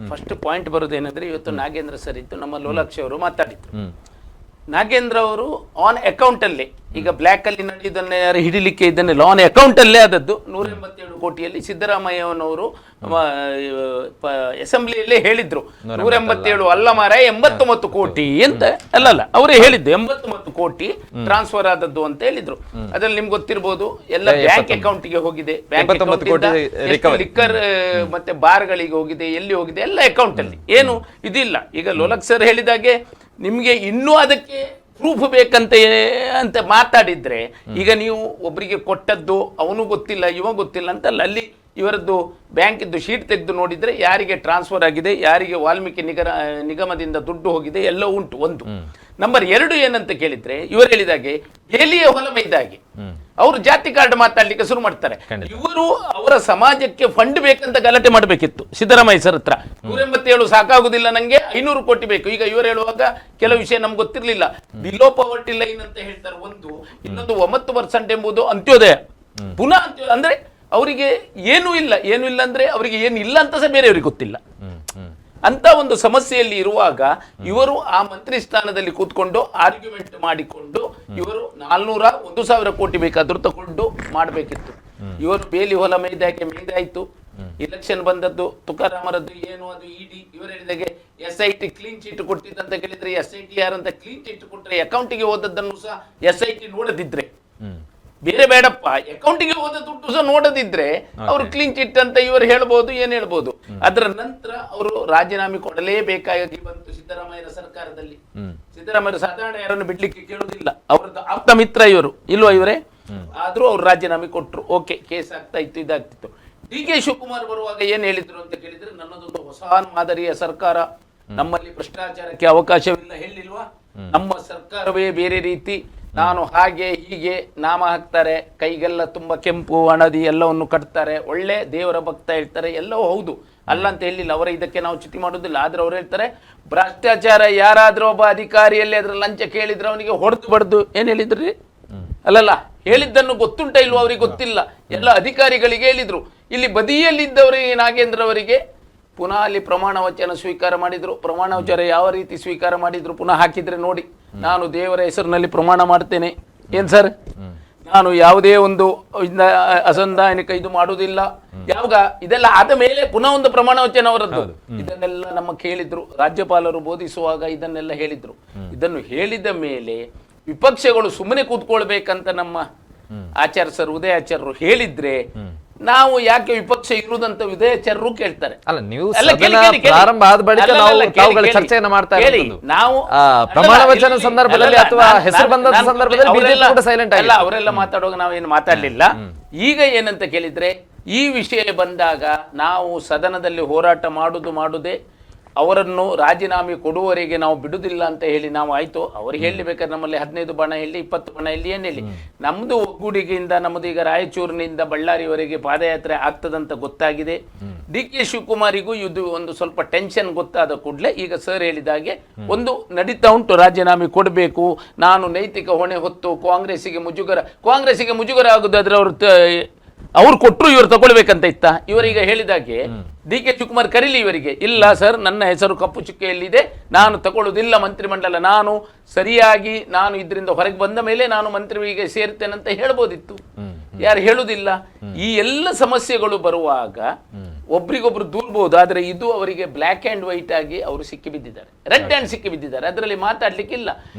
First point ಬರೋದೇನಂದ್ರೆ ಇವತ್ತು Nagendra sir ಇತ್ತು, ನಮ್ಮ ಲೋಲಾಕ್ಷಿ ಅವರು ಮಾತಾಡಿದ್ರು. ನಾಗೇಂದ್ರ ಅವರು ಆನ್ ಅಕೌಂಟ್ ಅಲ್ಲೇ ಈಗ ಬ್ಲ್ಯಾಕ್ ಅಲ್ಲಿ ಇದನ್ನ ಯಾರು ಹಿಡಿಲಿಕ್ಕೆ ಇದನ್ನೆಲ್ಲ ಆನ್ ಅಕೌಂಟ್ ಅಲ್ಲೇ ಆದದ್ದು 187 ಕೋಟಿಯಲ್ಲಿ ಸಿದ್ದರಾಮಯ್ಯನವರು ಅಸೆಂಬ್ಲಿಯಲ್ಲೇ ಹೇಳಿದ್ರು 187 ಅಲ್ಲ ಮಾರ 89 ಕೋಟಿ ಅಂತ ಅಲ್ಲಲ್ಲ ಅವರೇ ಹೇಳಿದ್ದು 89 ಕೋಟಿ ಟ್ರಾನ್ಸ್ಫರ್ ಆದದ್ದು ಅಂತ ಹೇಳಿದ್ರು. ಅದ್ರಲ್ಲಿ ನಿಮ್ಗೆ ಗೊತ್ತಿರ್ಬೋದು ಎಲ್ಲ ಬ್ಯಾಂಕ್ ಅಕೌಂಟ್ಗೆ ಹೋಗಿದೆ, ಲಿಕ್ಕರ್ ಮತ್ತೆ ಬಾರ್ಗಳಿಗೆ ಹೋಗಿದೆ, ಎಲ್ಲಿ ಹೋಗಿದೆ ಎಲ್ಲ ಅಕೌಂಟ್ ಅಲ್ಲಿ, ಏನು ಇದಿಲ್ಲ. ಈಗ ಲೋಲಕ್ ಸರ್ ಹೇಳಿದಾಗೆ ನಿಮ್ಗೆ ಇನ್ನೂ ಅದಕ್ಕೆ ಪ್ರೂಫ್ ಬೇಕಂತ ಮಾತಾಡಿದ್ರೆ ಈಗ ನೀವು ಒಬ್ಬರಿಗೆ ಕೊಟ್ಟದ್ದು ಅವನು ಗೊತ್ತಿಲ್ಲ ಇವ ಗೊತ್ತಿಲ್ಲ ಅಂತಲ್ಲ, ಅಲ್ಲಿ ಇವರದ್ದು ಬ್ಯಾಂಕ್ ಇದ್ದು ಶೀಟ್ ತೆಗೆದು ನೋಡಿದ್ರೆ ಯಾರಿಗೆ ಟ್ರಾನ್ಸ್ಫರ್ ಆಗಿದೆ, ಯಾರಿಗೆ ವಾಲ್ಮೀಕಿ ನಿಗಮದಿಂದ ದುಡ್ಡು ಹೋಗಿದೆ ಎಲ್ಲ ಉಂಟು. ಒಂದು ನಂಬರ್ 2 ಏನಂತ ಕೇಳಿದ್ರೆ ಇವರು ಹೇಳಿದಾಗೆ ಬೇಲಿಯ ಹೊಲ ಮೈದಾಗೆ ಅವರು ಜಾತಿ ಕಾರ್ಡ್ ಮಾತಾಡ್ಲಿಕ್ಕೆ ಶುರು ಮಾಡ್ತಾರೆ. ಇವರು ಅವರ ಸಮಾಜಕ್ಕೆ ಫಂಡ್ ಬೇಕಂತ ಗಲಾಟೆ ಮಾಡಬೇಕಿತ್ತು ಸಿದ್ದರಾಮಯ್ಯ ಸರ್ ಹತ್ರ. 187 ಸಾಕಾಗುದಿಲ್ಲ ನಂಗೆ 500 ಕೋಟಿ ಬೇಕು. ಈಗ ಇವರು ಹೇಳುವಾಗ ಕೆಲವು ವಿಷಯ ನಮ್ಗೆ ಗೊತ್ತಿರ್ಲಿಲ್ಲ. ಬಿಲೋ ಪವರ್ಟಿ ಲೈನ್ ಅಂತ ಹೇಳ್ತಾರೆ ಒಂದು, ಇನ್ನೊಂದು 9% ಎಂಬುದು ಅಂತ್ಯೋದಯ. ಪುನಃ ಅಂದ್ರೆ ಅವರಿಗೆ ಏನೂ ಇಲ್ಲ ಅಂದ್ರೆ ಅವರಿಗೆ ಏನು ಇಲ್ಲ ಅಂತ ಸಹ ಬೇರೆಯವ್ರಿಗೆ ಗೊತ್ತಿಲ್ಲ. ಅಂತ ಒಂದು ಸಮಸ್ಯೆಯಲ್ಲಿ ಇರುವಾಗ ಇವರು ಆ ಮಂತ್ರಿ ಸ್ಥಾನದಲ್ಲಿ ಕೂತ್ಕೊಂಡು ಆರ್ಗ್ಯುಮೆಂಟ್ ಮಾಡಿಕೊಂಡು ಇವರು 1,000 ಕೋಟಿ ಬೇಕಾದ್ರೂ ತಗೊಂಡು ಮಾಡಬೇಕಿತ್ತು. ಇವರು ಬೇಲಿ ಹೊಲ ಮೇಯ್ದಾಯ್ತು. ಇಲೆಕ್ಷನ್ ಬಂದದ್ದು ತುಕಾರಾಮರದ್ದು ಏನು ಅದು ಇಡಿ ಇವರು ಹೇಳಿದಾಗೆ SIT ಕ್ಲೀನ್ ಚೀಟ್ ಕೊಟ್ಟಿದ್ದಂತ ಕೇಳಿದ್ರೆ SIT ಯಾರಂತ ಕ್ಲೀನ್ ಚೀಟ್ ಕೊಟ್ರೆ ಅಕೌಂಟಿಗೆ ಹೋದದ್ದನ್ನು ಸಹ SIT ನೋಡದಿದ್ರೆ ಬೇರೆ ಬೇಡಪ್ಪ, ಅಕೌಂಟಿಗೆ ಹೋದ ದುಡ್ಡು ಸಹ ನೋಡದಿದ್ರೆ ಅವರು ಕ್ಲೀನ್ ಚಿಟ್ ಅಂತ ಇವರು ಹೇಳ್ಬೋದು, ಏನ್ ಹೇಳ್ಬೋದು. ಅದರ ನಂತರ ಅವರು ರಾಜೀನಾಮೆ ಕೊಡಲೇಬೇಕಾಗಿ ಬಂತು ಸಿದ್ದರಾಮಯ್ಯನ ಸರ್ಕಾರದಲ್ಲಿ. ಸಿದ್ದರಾಮಯ್ಯ ಸಾಧಾರಣ ಯಾರನ್ನು ಬಿಡ್ಲಿಕ್ಕೆ ಕೇಳುವುದಿಲ್ಲ, ಅವರದ್ದು ಆಪ್ತ ಮಿತ್ರ ಇವರು ಇಲ್ವಾ ಇವರೇ, ಆದ್ರೂ ಅವ್ರು ರಾಜೀನಾಮೆ ಕೊಟ್ರು. ಓಕೆ, ಕೇಸ್ ಆಗ್ತಾ ಇತ್ತು, ಇದಾಗ್ತಿತ್ತು. DK ಶಿವಕುಮಾರ್ ಬರುವಾಗ ಏನ್ ಹೇಳಿದ್ರು ಅಂತ ಕೇಳಿದ್ರೆ ನನ್ನದೊಂದು ಹೊಸ ಮಾದರಿಯ ಸರ್ಕಾರ, ನಮ್ಮಲ್ಲಿ ಭ್ರಷ್ಟಾಚಾರಕ್ಕೆ ಅವಕಾಶವಿಲ್ಲ ಹೇಳಿಲ್ವಾ, ನಮ್ಮ ಸರ್ಕಾರವೇ ಬೇರೆ ರೀತಿ, ನಾನು ಹಾಗೆ ಹೀಗೆ ನಾಮ ಹಾಕ್ತಾರೆ, ಕೈಗೆಲ್ಲ ತುಂಬಾ ಕೆಂಪು ಹಣದಿ ಎಲ್ಲವನ್ನು ಕಟ್ತಾರೆ, ಒಳ್ಳೆ ದೇವರ ಭಕ್ತ ಹೇಳ್ತಾರೆ, ಎಲ್ಲವೂ ಹೌದು ಅಲ್ಲ ಅಂತ ಹೇಳಿಲ್ಲ, ಅವರ ಇದಕ್ಕೆ ನಾವು ಚ್ಯುತಿ ಮಾಡೋದಿಲ್ಲ. ಆದ್ರೆ ಅವ್ರು ಹೇಳ್ತಾರೆ ಭ್ರಷ್ಟಾಚಾರ ಯಾರಾದ್ರೂ ಒಬ್ಬ ಅಧಿಕಾರಿಯಲ್ಲಿ ಅದ್ರ ಲಂಚ ಕೇಳಿದ್ರೆ ಅವನಿಗೆ ಹೊಡೆದು ಬಡ್ದು ಏನ್ ಹೇಳಿದ್ರಿ ಅಲ್ಲಲ್ಲ, ಹೇಳಿದ್ದನ್ನು ಗೊತ್ತುಂಟ ಇಲ್ವೋ ಅವ್ರಿಗೆ ಗೊತ್ತಿಲ್ಲ, ಎಲ್ಲ ಅಧಿಕಾರಿಗಳಿಗೆ ಹೇಳಿದ್ರು. ಇಲ್ಲಿ ಬದಿಯಲ್ಲಿದ್ದವರಿಗೆ ನಾಗೇಂದ್ರ ಅವರಿಗೆ ಪುನಃ ಅಲ್ಲಿ ಪ್ರಮಾಣ ವಚನ ಸ್ವೀಕಾರ ಮಾಡಿದ್ರು. ಪ್ರಮಾಣ ವಚನ ಯಾವ ರೀತಿ ಸ್ವೀಕಾರ ಮಾಡಿದ್ರು ಪುನಃ ಹಾಕಿದ್ರೆ ನೋಡಿ, ನಾನು ದೇವರ ಹೆಸರಿನಲ್ಲಿ ಪ್ರಮಾಣ ಮಾಡ್ತೇನೆ, ಏನ್ ಸರ್, ನಾನು ಯಾವುದೇ ಒಂದು ಅಸಂಧಾನಿಕ ಇದು ಮಾಡುವುದಿಲ್ಲ. ಯಾವಾಗ ಇದೆಲ್ಲ ಆದ ಮೇಲೆ ಪುನಃ ಒಂದು ಪ್ರಮಾಣ ವಚನ ಅವರದ್ದು. ಇದನ್ನೆಲ್ಲ ನಮ್ಮ ಕೇಳಿದ್ರು, ರಾಜ್ಯಪಾಲರು ಬೋಧಿಸುವಾಗ ಇದನ್ನೆಲ್ಲ ಹೇಳಿದ್ರು. ಇದನ್ನು ಹೇಳಿದ ಮೇಲೆ ವಿಪಕ್ಷಗಳು ಸುಮ್ಮನೆ ಕೂತ್ಕೊಳ್ಬೇಕಂತ ನಮ್ಮ ಆಚಾರ್ಯ ಸರ್ ಉದಯಾಚಾರ್ಯರು ಹೇಳಿದ್ರೆ ನಾವು ಯಾಕೆ ವಿಪಕ್ಷ ಇರುವುದಂತ ಉದಯಾಚಾರ್ಯರು ಕೇಳ್ತಾರೆ. ಅಲ್ಲ, ನೀವು ಪ್ರಾರಂಭ ಆದ ಬಳಿಕ ನಾವು ಚರ್ಚೆಯನ್ನು ಮಾಡ್ತಾ ಇದ್ದೀವಿ. ನಾವು ಪ್ರಮಾಣ ವಚನ ಸಂದರ್ಭದಲ್ಲಿ ಅಥವಾ ಹೆಸರು ಬಂದ ಸಂದರ್ಭದಲ್ಲಿ ಸೈಲೆಂಟ್ ಅಲ್ಲ, ಅವರೆಲ್ಲ ಮಾತಾಡುವಾಗ ನಾವೇನು ಮಾತಾಡ್ಲಿಲ್ಲ. ಈಗ ಏನಂತ ಕೇಳಿದ್ರೆ ಈ ವಿಷಯ ಬಂದಾಗ ನಾವು ಸದನದಲ್ಲಿ ಹೋರಾಟ ಮಾಡುವುದೇ ಅವರನ್ನು ರಾಜೀನಾಮೆ ಕೊಡುವವರೆಗೆ ನಾವು ಬಿಡುವುದಿಲ್ಲ ಅಂತ ಹೇಳಿ ನಾವು ಆಯ್ತು. ಅವ್ರಿಗೆ ಹೇಳಿ ಬೇಕಾದ್ರೆ ನಮ್ಮಲ್ಲಿ 15 ಬಣ ಹೇಳಿ 20 ಬಣ ಹೇಳಿ ಏನ್ ಹೇಳಿ, ನಮ್ದು ಒಗ್ಗೂಡಿಗೆಯಿಂದ ನಮ್ದು ಈಗ ರಾಯಚೂರಿನಿಂದ ಬಳ್ಳಾರಿವರೆಗೆ ಪಾದಯಾತ್ರೆ ಆಗ್ತದಂತ ಗೊತ್ತಾಗಿದೆ. DK ಶಿವಕುಮಾರಿಗೂ ಇದು ಒಂದು ಸ್ವಲ್ಪ ಟೆನ್ಷನ್ ಗೊತ್ತಾದ ಕೂಡಲೇ ಈಗ ಸರ್ ಹೇಳಿದಾಗೆ ಒಂದು ನಡೀತಾ ಉಂಟು, ರಾಜೀನಾಮೆ ಕೊಡಬೇಕು, ನಾನು ನೈತಿಕ ಹೊಣೆ ಹೊತ್ತು ಕಾಂಗ್ರೆಸ್ಸಿಗೆ ಮುಜುಗರ ಆಗುದಾದ್ರೆ ಅವ್ರು ಕೊಟ್ಟರು ಇವರು ತಗೊಳ್ಬೇಕಂತ ಇತ್ತ. ಇವರೀಗ ಹೇಳಿದಾಗೆ DK ಶಿವಕುಮಾರ್ ಕರೀಲಿ ಇವರಿಗೆ, ಇಲ್ಲ ಸರ್ ನನ್ನ ಹೆಸರು ಕಪ್ಪು ಚುಕ್ಕೆಯಲ್ಲಿದೆ, ನಾನು ತಗೊಳ್ಳುವುದಿಲ್ಲ ಮಂತ್ರಿಮಂಡಲ, ನಾನು ಸರಿಯಾಗಿ ನಾನು ಇದರಿಂದ ಹೊರಗೆ ಬಂದ ಮೇಲೆ ನಾನು ಮಂತ್ರಿಗೆ ಸೇರ್ತೇನಂತ ಹೇಳ್ಬೋದಿತ್ತು. ಯಾರು ಹೇಳುದಿಲ್ಲ. ಈ ಎಲ್ಲ ಸಮಸ್ಯೆಗಳು ಬರುವಾಗ ಒಬ್ರಿಗೊಬ್ರು ದೂರ್ಬಹುದು, ಆದ್ರೆ ಇದು ಅವರಿಗೆ ಬ್ಲ್ಯಾಕ್ ಅಂಡ್ ವೈಟ್ ಆಗಿ ಅವರು ಸಿಕ್ಕಿ ಬಿದ್ದಿದ್ದಾರೆ, ರೆಡ್ ಹ್ಯಾಂಡ್ ಸಿಕ್ಕಿ ಬಿದ್ದಿದ್ದಾರೆ. ಅದರಲ್ಲಿ ಮಾತಾಡ್ಲಿಕ್ಕಿಲ್ಲ.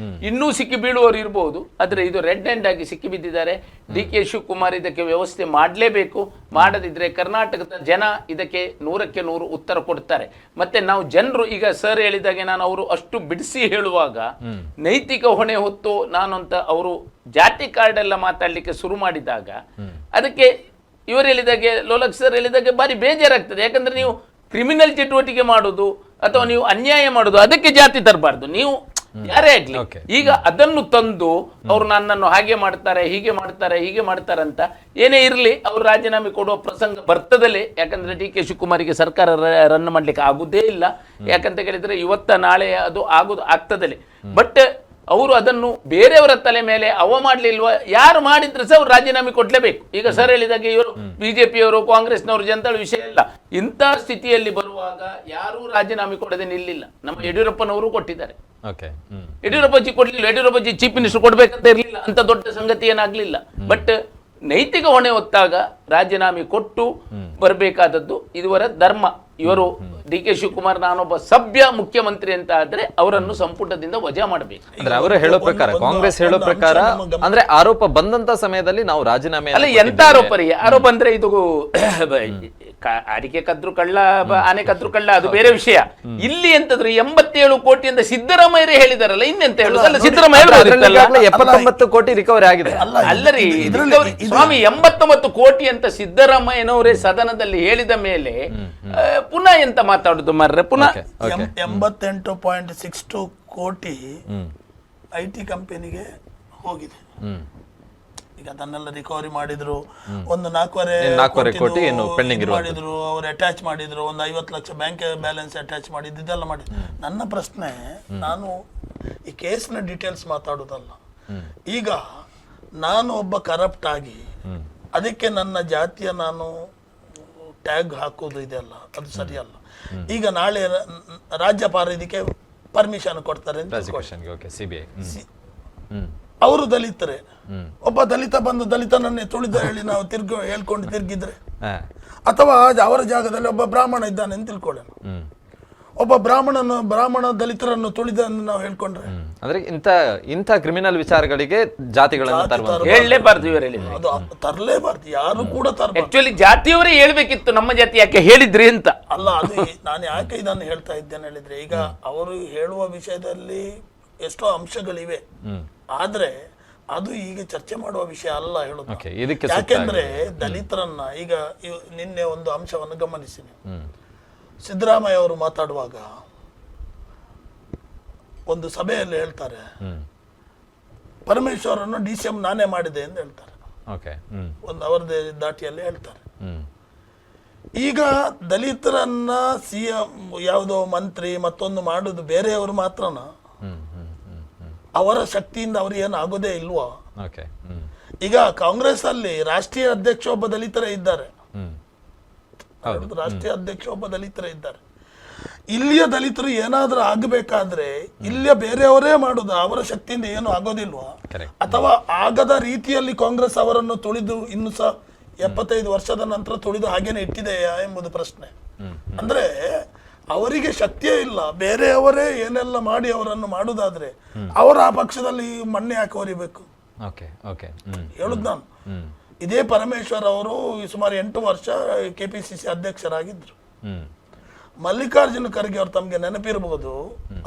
ಇನ್ನೂ ಸಿಕ್ಕಿ ಬೀಳುವವರು ಇರ್ಬೋದು, ಆದ್ರೆ ಇದು ರೆಡ್ ಹ್ಯಾಂಡ್ ಆಗಿ ಸಿಕ್ಕಿ ಬಿದ್ದಿದ್ದಾರೆ. DK ಶಿವಕುಮಾರ್ ಇದಕ್ಕೆ ವ್ಯವಸ್ಥೆ ಮಾಡಲೇಬೇಕು. ಮಾಡದಿದ್ರೆ ಕರ್ನಾಟಕದ ಜನ ಇದಕ್ಕೆ 100ಕ್ಕೆ 100 ಉತ್ತರ ಕೊಡ್ತಾರೆ. ಮತ್ತೆ ನಾವು ಜನರು ಈಗ ಸರ್ ಹೇಳಿದಾಗೆ ನಾನು ಅವರು ಅಷ್ಟು ಬಿಡಿಸಿ ಹೇಳುವಾಗ ನೈತಿಕ ಹೊಣೆ ಹೊತ್ತು ನಾನು ಅಂತ ಅವರು ಜಾತಿ ಕಾರ್ಡ್ ಎಲ್ಲ ಮಾತಾಡ್ಲಿಕ್ಕೆ ಶುರು ಮಾಡಿದಾಗ ಅದಕ್ಕೆ ಇವರು ಹೇಳಿದಾಗೆ ಲೋಲಕ್ ಸರ್ ಹೇಳಿದಾಗೆ ಬಾರಿ ಬೇಜಾರಾಗ್ತದೆ. ಯಾಕಂದ್ರೆ ನೀವು ಕ್ರಿಮಿನಲ್ ಚಟುವಟಿಕೆ ಮಾಡುದು ಅಥವಾ ನೀವು ಅನ್ಯಾಯ ಮಾಡುದು ಅದಕ್ಕೆ ಜಾತಿ ತರಬಾರ್ದು, ನೀವು ಯಾರೇ ಆಗ್ಲಿ. ಈಗ ಅದನ್ನು ತಂದು ಅವ್ರು ನನ್ನನ್ನು ಹಾಗೆ ಮಾಡ್ತಾರೆ ಹೀಗೆ ಮಾಡ್ತಾರೆ ಅಂತ ಏನೇ ಇರ್ಲಿ ಅವ್ರು ರಾಜೀನಾಮೆ ಕೊಡುವ ಪ್ರಸಂಗ ಬರ್ತದಲೇ. ಯಾಕಂದ್ರೆ DK ಶಿವಕುಮಾರಿಗೆ ಸರ್ಕಾರ ರನ್ ಮಾಡ್ಲಿಕ್ಕೆ ಆಗುದೇ ಇಲ್ಲ. ಯಾಕಂತ ಕೇಳಿದ್ರೆ ಇವತ್ತ ನಾಳೆ ಅದು ಆಗ್ತದಲೇ. ಬಟ್ ಅವರು ಅದನ್ನು ಬೇರೆಯವರ ತಲೆ ಮೇಲೆ ಅವ ಮಾಡ್ಲಿಲ್ವಾ, ಯಾರು ಮಾಡಿದ್ರೆ ಸಹ ಅವ್ರು ರಾಜೀನಾಮೆ ಕೊಡ್ಲೇಬೇಕು. ಈಗ ಸರ್ ಹೇಳಿದಾಗೆ ಇವರು ಬಿಜೆಪಿಯವರು ಕಾಂಗ್ರೆಸ್ನವರು ಜನತಾಳ ವಿಷಯ ಇಲ್ಲ. ಇಂಥ ಸ್ಥಿತಿಯಲ್ಲಿ ಬರುವಾಗ ಯಾರೂ ರಾಜೀನಾಮೆ ಕೊಡದೆ ನಿಲ್ಲಿಲ್ಲ. ನಮ್ಮ ಯಡಿಯೂರಪ್ಪನವರು ಕೊಟ್ಟಿದ್ದಾರೆ. ಯಡಿಯೂರಪ್ಪಜಿ ಕೊಡ್ಲಿಲ್ಲ, ಯಡಿಯೂರಪ್ಪಜಿ ಚೀಫ್ ಮಿನಿಸ್ಟರ್ ಕೊಡ್ಬೇಕಂತ ಇರಲಿಲ್ಲ, ಅಂತ ದೊಡ್ಡ ಸಂಗತಿ ಏನಾಗ್ಲಿಲ್ಲ. ಬಟ್ ನೈತಿಕ ಹೊಣೆ ಹೊತ್ತಾಗ ರಾಜೀನಾಮೆ ಕೊಟ್ಟು ಬರಬೇಕಾದದ್ದು ಇವರ ಧರ್ಮ. ಇವರು ಡಿ ಕೆ ಶಿವಕುಮಾರ್ ನಾನೊಬ್ಬ ಸಭ್ಯ ಮುಖ್ಯಮಂತ್ರಿ ಅಂತ ಆದ್ರೆ ಅವರನ್ನು ಸಂಪುಟದಿಂದ ವಜಾ ಮಾಡಬೇಕು. ಅಂದ್ರೆ ಅವರು ಹೇಳೋ ಪ್ರಕಾರ, ಕಾಂಗ್ರೆಸ್ ಹೇಳೋ ಪ್ರಕಾರ ಅಂದ್ರೆ ಆರೋಪ ಬಂದಂತ ಸಮಯದಲ್ಲಿ ನಾವು ರಾಜೀನಾಮೆ ಅಲ್ಲ, ಎಂತ ಆರೋಪ ರೀ? ಆರೋಪ ಅಂದ್ರೆ ಇದು ಅಡಿಕೆ ಕದ್ರು ಕಳ್ಳ, ಆನೆ ಕದ್ರು ಕಳ್ಳ, ಅದು ಬೇರೆ ವಿಷಯ. ಇಲ್ಲಿ ಎಂತದ್ರು 87 ಕೋಟಿ ಅಂತ ಸಿದ್ದರಾಮಯ್ಯ ಹೇಳಿದಾರಲ್ಲ, ಇನ್ನೆಂತ ಹೇಳುದಲ್ಲ? ಸಿದ್ದರಾಮಯ್ಯ 79 ಕೋಟಿ ರಿಕವರಿ ಆಗಿದೆ. ಅಲ್ಲರಿ ಸ್ವಾಮಿ, 89 ಕೋಟಿ ಅಂತ ಸಿದ್ದರಾಮಯ್ಯನವರೇ ಸದನದಲ್ಲಿ ಹೇಳಿದ ಮೇಲೆ ಪುನಃ ಎಂತ ಮಾತಾಡುದು ಮಾರ್ರೆ? ಪುನಃ 88.62 ಕೋಟಿ IT ಕಂಪನಿಗೆ ಹೋಗಿದೆ. ಈಗ ಅದನ್ನೆಲ್ಲ ರಿಕವರಿ ಮಾಡಿದ್ರು. ಒಂದು 4.25 ಕೋಟಿ ಮಾಡಿದ್ರು, ಅವ್ರು ಅಟ್ಯಾಚ್ ಮಾಡಿದ್ರು. ಒಂದು 50 ಲಕ್ಷ ಬ್ಯಾಂಕ್ ಬ್ಯಾಲೆನ್ಸ್ ಅಟ್ಯಾಚ್ ಮಾಡಿದ್ದು, ಇದೆಲ್ಲ ಮಾಡಿದ್ರು. ನನ್ನ ಪ್ರಶ್ನೆ, ನಾನು ಈ ಕೇಸ್ನ ಡೀಟೇಲ್ಸ್ ಮಾತಾಡುದಲ್ಲ. ಈಗ ನಾನು ಒಬ್ಬ ಕರಪ್ಟ್ ಆಗಿ ಅದಕ್ಕೆ ನನ್ನ ಜಾತಿಯ ನಾನು ಟ್ಯಾಗ್ ಹಾಕೋದು ಇದೆಲ್ಲ, ಅದು ಸರಿಯಲ್ಲ. ಈಗ ನಾಳೆ ರಾಜ್ಯಪಾಲ ಇದಕ್ಕೆ ಪರ್ಮಿಷನ್ ಕೊಡ್ತಾರೆ ಅವರು ದಲಿತರೇ, ಒಬ್ಬ ದಲಿತ ಬಂದು ದಲಿತನನ್ನೇ ತುಳಿದ ಹೇಳಿ ನಾವು ಹೇಳ್ಕೊಂಡು ತಿರ್ಗಿದ್ರೆ, ಅಥವಾ ಅವರ ಜಾಗದಲ್ಲಿ ಒಬ್ಬ ಬ್ರಾಹ್ಮಣ ಇದ್ದಾನೆ ಅಂತ ತಿಳ್ಕೊಳ್ಳೋಣ, ಒಬ್ಬ ಬ್ರಾಹ್ಮಣ ದಲಿತರನ್ನು ತುಳಿದ ನಾವು ಹೇಳ್ಕೊಂಡ್ರೆ, ಅಂದ್ರೆ ಇಂಥ ಕ್ರಿಮಿನಲ್ ವಿಚಾರಗಳಿಗೆ ಜಾತಿಗಳನ್ನು ಹೇಳಲೇಬಾರ್ದು. ಇವರು ಅದು ತರಲೇಬಾರ್ದು, ಯಾರು ಕೂಡ ಆಕ್ಚುಲಿ ಜಾತಿಯವರೇ ಹೇಳ್ಬೇಕಿತ್ತು, ನಮ್ಮ ಜಾತಿ ಯಾಕೆ ಹೇಳಿದ್ರಿ ಅಂತ. ಅಲ್ಲ, ಅದು ನಾನು ಯಾಕೆ ಇದನ್ನು ಹೇಳ್ತಾ ಇದ್ದೇನೆ ಹೇಳಿದ್ರೆ, ಈಗ ಅವರು ಹೇಳುವ ವಿಷಯದಲ್ಲಿ ಎಷ್ಟೋ ಅಂಶಗಳಿವೆ, ಆದ್ರೆ ಅದು ಈಗ ಚರ್ಚೆ ಮಾಡುವ ವಿಷಯ ಅಲ್ಲ ಹೇಳುದು. ಯಾಕೆಂದ್ರೆ ದಲಿತರನ್ನ ಈಗ ನಿನ್ನೆ ಒಂದು ಅಂಶವನ್ನು ಗಮನಿಸಿ, ಸಿದ್ದರಾಮಯ್ಯ ಅವರು ಮಾತಾಡುವಾಗ ಒಂದು ಸಭೆಯಲ್ಲಿ ಹೇಳ್ತಾರೆ, ಪರಮೇಶ್ವರನ್ನು DCM ನಾನೇ ಮಾಡಿದೆ ಎಂದು ಹೇಳ್ತಾರೆ. ಒಂದು ಅವರದೇ ದಾಟಿಯಲ್ಲಿ ಹೇಳ್ತಾರೆ. ಈಗ ದಲಿತರನ್ನ CM ಯಾವುದೋ ಮಂತ್ರಿ ಮತ್ತೊಂದು ಮಾಡುದು ಬೇರೆಯವರು ಮಾತ್ರನ? ಅವರ ಶಕ್ತಿಯಿಂದ ಅವ್ರು ಏನು ಆಗೋದೇ ಇಲ್ವಾ? ಈಗ ಕಾಂಗ್ರೆಸ್ ಅಲ್ಲಿ ರಾಷ್ಟ್ರೀಯ ಅಧ್ಯಕ್ಷ ಒಬ್ಬ ದಲಿತರೇ ಇದ್ದಾರೆ, ರಾಷ್ಟ್ರೀಯ ಅಧ್ಯಕ್ಷ ಒಬ್ಬ ದಲಿತರೇ ಇದ್ದಾರೆ. ಇಲ್ಲಿಯ ದಲಿತರು ಏನಾದ್ರೂ ಆಗಬೇಕಾದ್ರೆ ಇಲ್ಲಿಯ ಬೇರೆಯವರೇ ಮಾಡುದು, ಅವರ ಶಕ್ತಿಯಿಂದ ಏನು ಆಗೋದಿಲ್ವಾ? ಅಥವಾ ಆಗದ ರೀತಿಯಲ್ಲಿ ಕಾಂಗ್ರೆಸ್ ಅವರನ್ನು ತುಳಿದು ಇನ್ನು ಸಹ 75 ವರ್ಷದ ನಂತರ ತುಳಿದು ಹಾಗೇನೆ ಇಟ್ಟಿದೆಯಾ ಎಂಬುದು ಪ್ರಶ್ನೆ. ಅಂದ್ರೆ ಅವರಿಗೆ ಶಕ್ತಿಯೇ ಇಲ್ಲ, ಬೇರೆಯವರೇ ಏನೆಲ್ಲ ಮಾಡಿ ಅವರನ್ನು ಮಾಡುದಾದ್ರೆ ಅವರ ಆ ಪಕ್ಷದಲ್ಲಿ ಮಣ್ಣೆ ಯಾಕೆ ಹೊರಿಬೇಕು ಹೇಳುದು ನಾನು. ಇದೇ ಪರಮೇಶ್ವರ್ ಅವರು ಸುಮಾರು 8 ವರ್ಷ KPCC ಅಧ್ಯಕ್ಷರಾಗಿದ್ರು. ಮಲ್ಲಿಕಾರ್ಜುನ ಖರ್ಗೆ ಅವರು ತಮ್ಗೆ ನೆನಪಿರಬಹುದು,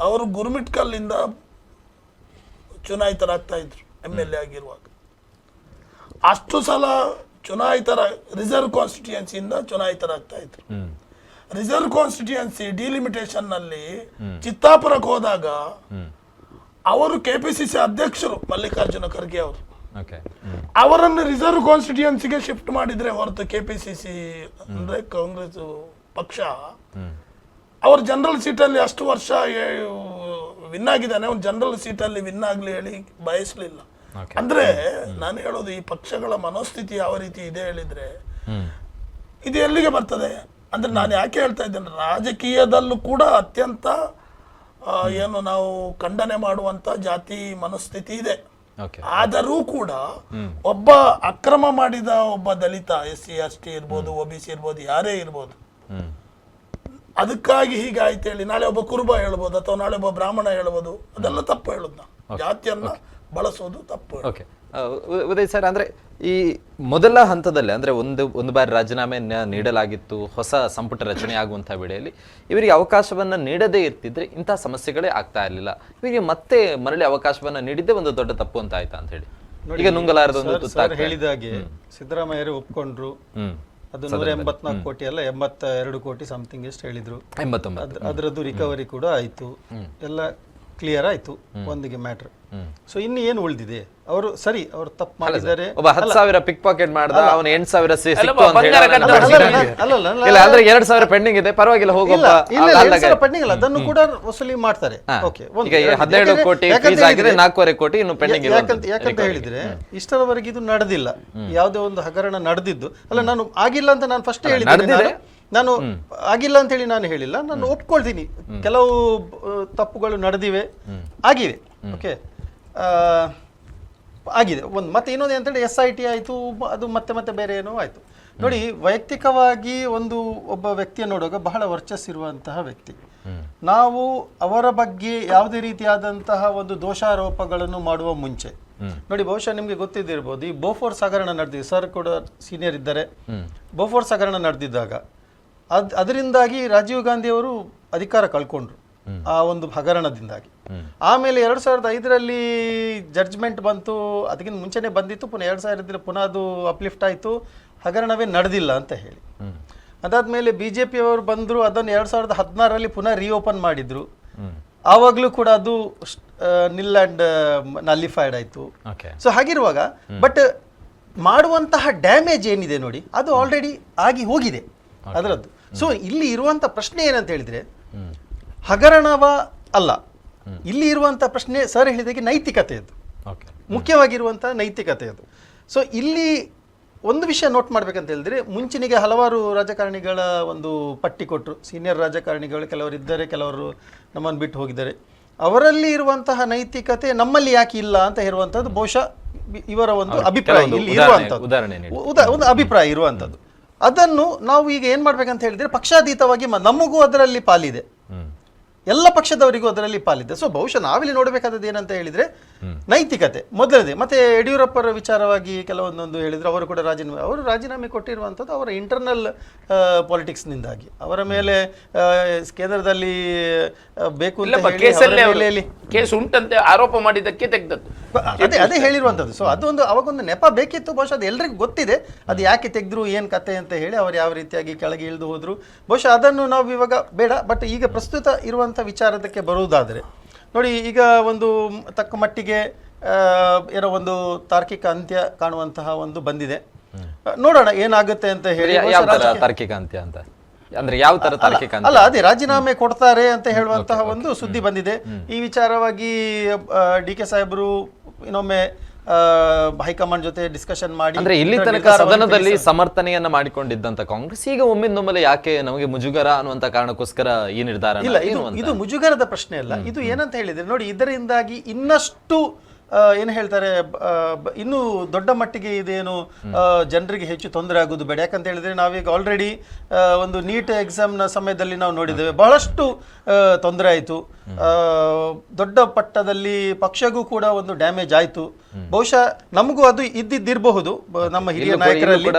ಅವರು ಗುರುಮಿಟ್ಕಲ್ಲಿಂದ ಚುನಾಯಿತರಾಗ್ತಾ ಇದ್ರು MLA ಆಗಿರುವಾಗ. ಅಷ್ಟು ಸಲ ರಿಸರ್ವ್ ಕಾನ್ಸ್ಟಿಟ್ಯೂಯನ್ಸಿಯಿಂದ ಚುನಾಯಿತರಾಗ್ತಾ ಇದ್ರು. ರಿಸರ್ವ್ ಕಾನ್ಸ್ಟಿಟ್ಯೂಯನ್ಸಿ ಡಿಲಿಮಿಟೇಷನ್ ನಲ್ಲಿ ಚಿತ್ತಾಪುರಕ್ಕೆ ಹೋದಾಗ ಅವರು KPCC ಅಧ್ಯಕ್ಷರು ಮಲ್ಲಿಕಾರ್ಜುನ ಖರ್ಗೆ ಅವರು, ಅವರನ್ನು ರಿಸರ್ವ್ ಕಾನ್ಸ್ಟಿಟ್ಯೂಯನ್ಸಿಗೆ ಶಿಫ್ಟ್ ಮಾಡಿದ್ರೆ ಹೊರತು KPCC ಅಂದ್ರೆ ಕಾಂಗ್ರೆಸ್ ಪಕ್ಷ ಅವ್ರ ಜನರಲ್ ಸೀಟಲ್ಲಿ ಅಷ್ಟು ವರ್ಷ ವಿನ್ ಆಗಿದ್ದಾನೆ, ಅವ್ನು ಜನರಲ್ ಸೀಟಲ್ಲಿ ವಿನ್ ಆಗ್ಲಿ ಹೇಳಿ ಬಯಸಲಿಲ್ಲ. ಅಂದ್ರೆ ನಾನು ಹೇಳೋದು, ಈ ಪಕ್ಷಗಳ ಮನೋಸ್ಥಿತಿ ಯಾವ ರೀತಿ ಇದೆ ಹೇಳಿದ್ರೆ ಇದು ಎಲ್ಲಿಗೆ ಬರ್ತದೆ ಅಂದ್ರೆ, ನಾನು ಯಾಕೆ ಹೇಳ್ತಾ ಇದ್ದೇನೆ, ರಾಜಕೀಯದಲ್ಲೂ ಕೂಡ ಅತ್ಯಂತ ಏನು ನಾವು ಖಂಡನೆ ಮಾಡುವಂತ ಜಾತಿ ಮನಸ್ಥಿತಿ ಇದೆ. ಆದರೂ ಕೂಡ ಒಬ್ಬ ಅಕ್ರಮ ಮಾಡಿದ ಒಬ್ಬ ದಲಿತ, SC ST ಇರ್ಬೋದು, OBC ಇರ್ಬೋದು, ಯಾರೇ ಇರ್ಬೋದು, ಅದಕ್ಕಾಗಿ ಹೀಗಾಯ್ತು ಹೇಳಿ ನಾಳೆ ಒಬ್ಬ ಕುರುಬ ಹೇಳ್ಬೋದು ಅಥವಾ ನಾಳೆ ಒಬ್ಬ ಬ್ರಾಹ್ಮಣ ಹೇಳ್ಬೋದು, ಅದೆಲ್ಲ ತಪ್ಪು ಹೇಳುದು. ನಾವು ಜಾತಿಯನ್ನ ಬಳಸೋದು ತಪ್ಪು. ಉದಯ್ ಸರ್, ಅಂದ್ರೆ ಈ ಮೊದಲ ಹಂತದಲ್ಲಿ ಅಂದ್ರೆ ಒಂದು ಬಾರಿ ರಾಜೀನಾಮೆ ನೀಡಲಾಗಿತ್ತು, ಹೊಸ ಸಂಪುಟ ರಚನೆ ಆಗುವಂತಹ ವೇಳೆಯಲ್ಲಿ ಇವರಿಗೆ ಅವಕಾಶವನ್ನ ನೀಡದೇ ಇರ್ತಿದ್ರೆ ಇಂತಹ ಸಮಸ್ಯೆಗಳೇ ಆಗ್ತಾ ಇರಲಿಲ್ಲ. ಇವರಿಗೆ ಮತ್ತೆ ಮರಳಿ ಅವಕಾಶವನ್ನ ನೀಡಿದ್ದೇ ಒಂದು ದೊಡ್ಡ ತಪ್ಪು ಅಂತ ಆಯ್ತಾ ಅಂತ ಹೇಳಿ ಈಗ ನುಂಗಲಾರದ ಒಂದು ತುತ್ತಾಗಿ ಹೇಳಿದಾಗೆ ಸಿದ್ದರಾಮಯ್ಯರು ಒಪ್ಕೊಂಡ್ರು. ಅದು 184 ಕೋಟಿ ಅಲ್ಲ, 82 ಕೋಟಿ ಸಮಥಿಂಗ್ ಎಷ್ಟು ಹೇಳಿದ್ರು. 89 ಅದರದ್ದು ರಿಕವರಿ ಕೂಡ ಆಯ್ತು. ಎಲ್ಲ ಕ್ಲಿಯರ್ ಆಯ್ತು ಒಂದಿಗೆ ಮ್ಯಾಟ್ರ್. ಸೊ ಇನ್ನು ಏನು ಉಳಿದಿದೆ? ಅವರು ಸರಿ, ಅವರು ತಪ್ಪು ಮಾಡಿದ್ದಾರೆ. ಒಬ್ಬ 10,000 ಪಿಕ್ ಪಾಕೆಟ್ ಮಾಡ್ದ, ಅವನು 8,000 ಸಿಕ್ತು ಅಂತ ಬಂಗಾರ ಹೇಳಿ ಕದ್ದ ಇಲ್ಲ ಅಂದ್ರೆ 2,000 ಪೆಂಡಿಂಗ್ ಇದೆ, ಪರವಾಗಿಲ್ಲ ಹೋಗಪ್ಪ. ಪೆಂಡಿಂಗ್ ಅಲ್ಲ, ಅದನ್ನು ಕೂಡ ವಸೂಲಿ ಮಾಡ್ತಾರೆ. ಓಕೆ, ಈಗ 17 ಕೋಟಿ ಫೀಸ್ ಆಗಿದೆ, 4.5 ಕೋಟಿ ಇನ್ನು ಪೆಂಡಿಂಗ್ ಯಾಕಂತ ಹೇಳಿದ್ರೆ ಇಷ್ಟರವರೆಗೆ ಇದು ನಡೆದಿಲ್ಲ, ಯಾವುದೇ ಒಂದು ಹಗರಣ ನಡೆದಿದ್ದು ಅಲ್ಲ. ನಾನು ಆಗಿಲ್ಲ ಅಂತ ನಾನು ಫಸ್ಟ್ ಹೇಳಿದ್ದೇನೆ, ನಾನು ಆಗಿಲ್ಲ ಅಂತ ಹೇಳಿ ನಾನು ಹೇಳಿಲ್ಲ, ನಾನು ಒಪ್ಕೊಳ್ತೀನಿ ಕೆಲವು ತಪ್ಪುಗಳು ನಡೆದಿವೆ, ಆಗಿವೆ. ಓಕೆ, ಆಗಿದೆ ಒಂದು. ಮತ್ತೆ ಇನ್ನೊಂದು ಅಂತೇಳಿ SIT ಆಯಿತು, ಅದು ಮತ್ತೆ ಬೇರೆ ಏನೋ ಆಯಿತು. ನೋಡಿ, ವೈಯಕ್ತಿಕವಾಗಿ ಒಬ್ಬ ವ್ಯಕ್ತಿಯನ್ನು ನೋಡುವಾಗ ಬಹಳ ವರ್ಚಸ್ಸಿರುವಂತಹ ವ್ಯಕ್ತಿ, ನಾವು ಅವರ ಬಗ್ಗೆ ಯಾವುದೇ ರೀತಿಯಾದಂತಹ ಒಂದು ದೋಷಾರೋಪಗಳನ್ನು ಮಾಡುವ ಮುಂಚೆ ನೋಡಿ, ಬಹುಶಃ ನಿಮಗೆ ಗೊತ್ತಿದ್ದಿರ್ಬೋದು, ಈ ಬೋಫೋರ್ಸ್ ಹಗರಣ ನಡೆದಿದೆ, ಸರ್ ಕೂಡ ಸೀನಿಯರ್ ಇದ್ದಾರೆ. ಬೋಫೋರ್ಸ್ ಹಗರಣ ನಡೆದಿದ್ದಾಗ ಅದರಿಂದಾಗಿ ರಾಜೀವ್ ಗಾಂಧಿ ಅವರು ಅಧಿಕಾರ ಕಳ್ಕೊಂಡ್ರು ಆ ಒಂದು ಹಗರಣದಿಂದಾಗಿ. ಆಮೇಲೆ 2005ರಲ್ಲಿ ಜಡ್ಜ್ಮೆಂಟ್ ಬಂತು, ಅದಕ್ಕಿಂತ ಮುಂಚೆನೆ ಬಂದಿತ್ತು, ಪುನಃ 2000 ಪುನಃ ಅದು ಅಪ್ಲಿಫ್ಟ್ ಆಯಿತು, ಹಗರಣವೇ ನಡೆದಿಲ್ಲ ಅಂತ ಹೇಳಿ. ಅದಾದ್ಮೇಲೆ BJP ಅವರು ಬಂದರು, ಅದನ್ನು 2016ರಲ್ಲಿ ಪುನಃ ರಿಓಪನ್ ಮಾಡಿದ್ರು. ಆವಾಗಲೂ ಕೂಡ ಅದು ನಿಲ್ ಅಂಡ್ ನಲ್ಲಿಫೈಡ್ ಆಯಿತು. ಸೊ ಹಾಗಿರುವಾಗ ಬಟ್ ಮಾಡುವಂತಹ ಡ್ಯಾಮೇಜ್ ಏನಿದೆ ನೋಡಿ, ಅದು ಆಲ್ರೆಡಿ ಆಗಿ ಹೋಗಿದೆ ಅದರದ್ದು. ಸೊ ಇಲ್ಲಿ ಇರುವಂತ ಪ್ರಶ್ನೆ ಏನಂತ ಹೇಳಿದ್ರೆ ಹಗರಣವ ಅಲ್ಲ, ಇಲ್ಲಿ ಇರುವಂತ ಪ್ರಶ್ನೆ ಸರ್ ಹೇಳಿದಾಗೆ ನೈತಿಕತೆಯದು, ಮುಖ್ಯವಾಗಿರುವಂತಹ ನೈತಿಕತೆಯದು. ಸೊ ಇಲ್ಲಿ ಒಂದು ವಿಷಯ ನೋಟ್ ಮಾಡ್ಬೇಕಂತ ಹೇಳಿದ್ರೆ, ಮುಂಚಿನಿಗೆ ಹಲವಾರು ರಾಜಕಾರಣಿಗಳ ಒಂದು ಪಟ್ಟಿ ಕೊಟ್ಟರು, ಸೀನಿಯರ್ ರಾಜಕಾರಣಿಗಳು ಕೆಲವರು ಇದ್ದಾರೆ, ಕೆಲವರು ನಮ್ಮನ್ನು ಬಿಟ್ಟು ಹೋಗಿದ್ದಾರೆ. ಅವರಲ್ಲಿ ಇರುವಂತಹ ನೈತಿಕತೆ ನಮ್ಮಲ್ಲಿ ಯಾಕೆ ಇಲ್ಲ ಅಂತ ಹೇಳುವಂಥದ್ದು ಬಹುಶಃ ಇವರ ಒಂದು ಅಭಿಪ್ರಾಯ, ಇಲ್ಲಿ ಇರುವಂಥದ್ದು ಒಂದು ಅಭಿಪ್ರಾಯ ಇರುವಂಥದ್ದು. ಅದನ್ನು ನಾವು ಈಗ ಏನ್ ಮಾಡ್ಬೇಕಂತ ಹೇಳಿದ್ರೆ, ಪಕ್ಷಾತೀತವಾಗಿ ನಮಗೂ ಅದರಲ್ಲಿ ಪಾಲಿದೆ, ಎಲ್ಲ ಪಕ್ಷದವರಿಗೂ ಅದರಲ್ಲಿ ಪಾಲಿದೆ. ಸೊ ಬಹುಶಃ ನಾವಿಲ್ಲಿ ನೋಡಬೇಕಾದದ್ದು ಏನಂತ ಹೇಳಿದ್ರೆ ನೈತಿಕತೆ ಮೊದಲನೇ. ಮತ್ತೆ ಯಡಿಯೂರಪ್ಪರ ವಿಚಾರವಾಗಿ ಕೆಲವೊಂದೊಂದು ಹೇಳಿದ್ರೆ, ಅವರು ಕೂಡ ರಾಜೀನಾಮೆ ಕೊಟ್ಟಿರುವಂಥದ್ದು ಅವರ ಇಂಟರ್ನಲ್ ಪಾಲಿಟಿಕ್ಸ್ನಿಂದಾಗಿ. ಅವರ ಮೇಲೆ ಕೇಂದ್ರದಲ್ಲಿ ಬೇಕು ಕೇಸ್ ಉಂಟಂತೆ ಆರೋಪ ಮಾಡಿದ್ದಕ್ಕೆ ತೆಗೆದದ್ದು, ಅದೇ ಹೇಳಿರುವಂಥದ್ದು. ಸೊ ಅದೊಂದು ಅವಾಗೊಂದು ನೆಪ ಬೇಕಿತ್ತು, ಬಹುಶಃ ಅದು ಎಲ್ರಿಗೂ ಗೊತ್ತಿದೆ, ಅದು ಯಾಕೆ ತೆಗೆದ್ರು ಏನು ಕತೆ ಅಂತ ಹೇಳಿ, ಅವರು ಯಾವ ರೀತಿಯಾಗಿ ಕೆಳಗೆ ಇಳಿದು ಹೋದ್ರು. ಬಹುಶಃ ಅದನ್ನು ನಾವು ಇವಾಗ ಬೇಡ. ಬಟ್ ಈಗ ಪ್ರಸ್ತುತ ಇರುವಂಥ ವಿಚಾರದಕ್ಕೆ ಬರುವುದಾದರೆ ನೋಡಿ, ಈಗ ಒಂದು ತಕ್ಕ ಮಟ್ಟಿಗೆ ಏನೋ ಒಂದು ತಾರ್ಕಿಕ ಅಂತ್ಯ ಕಾಣುವಂತಹ ಒಂದು ಬಂದಿದೆ. ನೋಡೋಣ ಏನಾಗುತ್ತೆ ಅಂತ ಹೇಳಿ. ತಾರ್ಕಿಕ ಅಂತ್ಯ ಅಂತ ಅಂದ್ರೆ ಯಾವ ತರ ತಾರ್ಕಿಕ ಅಂತ್ಯ? ಅಲ್ಲ, ಅದೇ ರಾಜೀನಾಮೆ ಕೊಡ್ತಾರೆ ಅಂತ ಹೇಳುವಂತಹ ಒಂದು ಸುದ್ದಿ ಬಂದಿದೆ. ಈ ವಿಚಾರವಾಗಿ DK ಸಾಹೇಬರು ಇನ್ನೊಮ್ಮೆ ಹೈಕಮಾಂಡ್ ಜೊತೆ ಡಿಸ್ಕಷನ್ ಮಾಡಿ, ಅಂದ್ರೆ ಇಲ್ಲಿ ತನಕ ಸದನದಲ್ಲಿ ಸಮರ್ಥನೆಯನ್ನ ಮಾಡಿಕೊಂಡಿದ್ದಂತ ಕಾಂಗ್ರೆಸ್ ಈಗ ಒಮ್ಮಿಂದೊಮ್ಮೆಲೆ ಯಾಕೆ ನಮಗೆ ಮುಜುಗರ ಅನ್ನುವಂತ ಕಾರಣಕ್ಕೋಸ್ಕರ ಈ ನಿರ್ಧಾರ? ಇಲ್ಲ, ಇದು ಮುಜುಗರದ ಪ್ರಶ್ನೆ ಅಲ್ಲ. ಇದು ಏನಂತ ಹೇಳಿದ್ರೆ ನೋಡಿ, ಇದರಿಂದಾಗಿ ಇನ್ನಷ್ಟು ಏನು ಹೇಳ್ತಾರೆ, ಇನ್ನೂ ದೊಡ್ಡ ಮಟ್ಟಿಗೆ ಇದೇನು ಜನರಿಗೆ ಹೆಚ್ಚು ತೊಂದರೆ ಆಗೋದು ಬೇಡ. ಯಾಕಂತ ಹೇಳಿದ್ರೆ ನಾವೀಗ ಆಲ್ರೆಡಿ ಒಂದು ನೀಟ್ ಎಕ್ಸಾಮ್ನ ಸಮಯದಲ್ಲಿ ನಾವು ನೋಡಿದ್ದೇವೆ, ಬಹಳಷ್ಟು ತೊಂದರೆ ಆಯಿತು. ದೊಡ್ಡ ಪಟ್ಟದಲ್ಲಿ ಪಕ್ಷಗೂ ಕೂಡ ಒಂದು ಡ್ಯಾಮೇಜ್ ಆಯಿತು. ಬಹುಶಃ ನಮಗೂ ಅದು ಇದ್ದಿದ್ದಿರಬಹುದು, ನಮ್ಮ ಹಿರಿಯ ನಾಯಕರಲ್ಲಿ